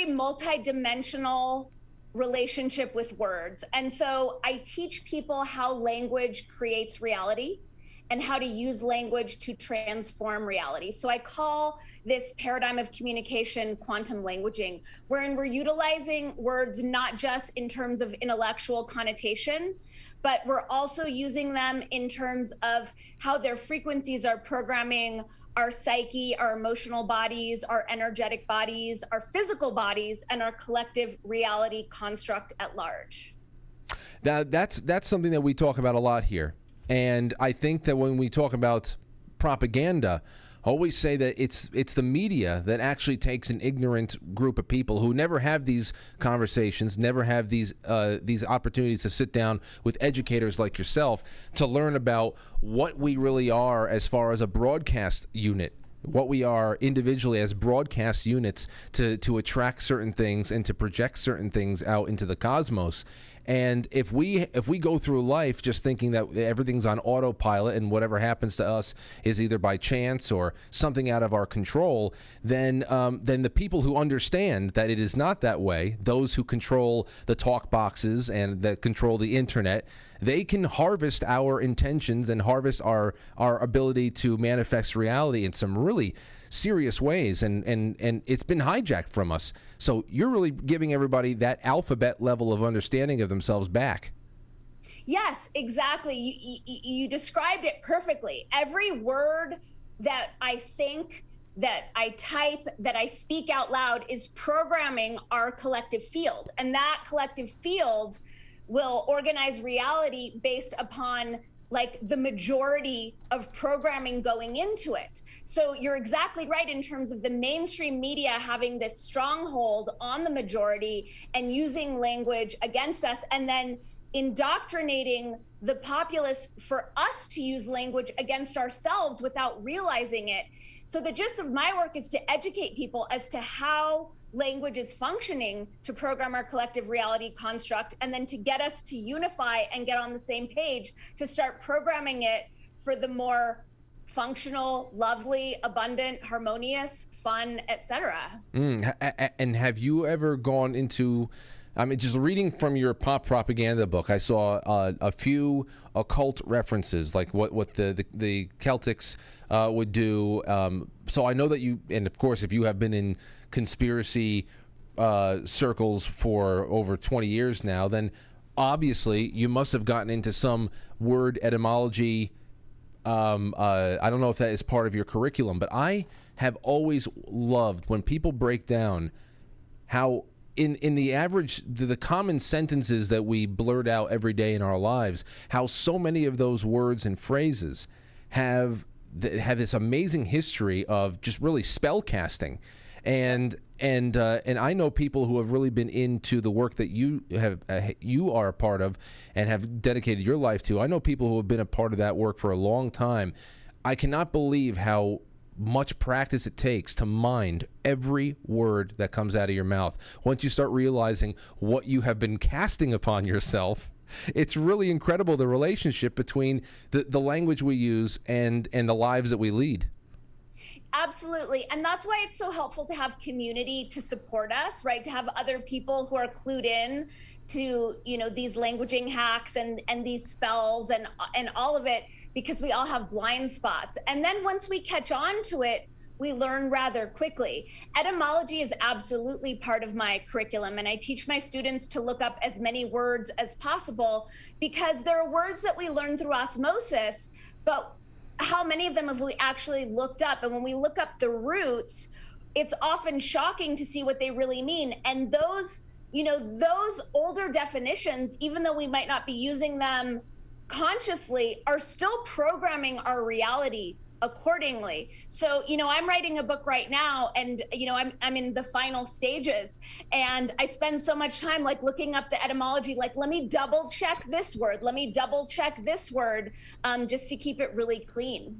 very multidimensional relationship with words. And so I teach people how language creates reality and how to use language to transform reality. So I call this paradigm of communication quantum languaging, wherein we're utilizing words not just in terms of intellectual connotation, but we're also using them in terms of how their frequencies are programming our psyche, our emotional bodies, our energetic bodies, our physical bodies, and our collective reality construct at large. Now, that's something that we talk about a lot here. And I think that when we talk about propaganda, I always say that it's the media that actually takes an ignorant group of people who never have these conversations, never have these opportunities to sit down with educators like yourself to learn about what we really are as far as a broadcast unit, what we are individually as broadcast units to attract certain things and to project certain things out into the cosmos. And if we go through life just thinking that everything's on autopilot and whatever happens to us is either by chance or something out of our control, then the people who understand that it is not that way, those who control the talk boxes and that control the internet, they can harvest our intentions and harvest our ability to manifest reality in some really serious ways, and it's been hijacked from us. So you're really giving everybody that alphabet level of understanding of themselves back. Yes, exactly. You described it perfectly. Every word that I think, that I type, that I speak out loud is programming our collective field. And that collective field will organize reality based upon like the majority of programming going into it. So you're exactly right in terms of the mainstream media having this stronghold on the majority and using language against us, and then indoctrinating the populace for us to use language against ourselves without realizing it. So the gist of my work is to educate people as to how language is functioning to program our collective reality construct, and then to get us to unify and get on the same page to start programming it for the more functional, lovely, abundant, harmonious, fun, etc. And have you ever gone into, I mean, just reading from your pop propaganda book, I saw a few occult references, like what the Celtics would do. So I know that you, and of course, if you have been in conspiracy circles for over 20 years now, then obviously you must have gotten into some word etymology. I don't know if that is part of your curriculum, but I have always loved when people break down how in the average, the common sentences that we blurt out every day in our lives, how so many of those words and phrases have this amazing history of just really spell casting. And I know people who have really been into the work that you are a part of and have dedicated your life to. I know people who have been a part of that work for a long time. I cannot believe how much practice it takes to mind every word that comes out of your mouth. Once you start realizing what you have been casting upon yourself, it's really incredible, the relationship between the language we use and the lives that we lead. Absolutely. And that's why it's so helpful to have community to support us, right? To have other people who are clued in to, you know, these languaging hacks and these spells and all of it, because we all have blind spots. And then once we catch on to it, we learn rather quickly. Etymology is absolutely part of my curriculum, and I teach my students to look up as many words as possible, because there are words that we learn through osmosis, but how many of them have we actually looked up? And when we look up the roots, it's often shocking to see what they really mean. And those, you know, those older definitions, even though we might not be using them consciously, are still programming our reality accordingly. So, you know, I'm writing a book right now, and, you know, I'm in the final stages, and I spend so much time like looking up the etymology, like, let me double check this word, let me double check this word, just to keep it really clean.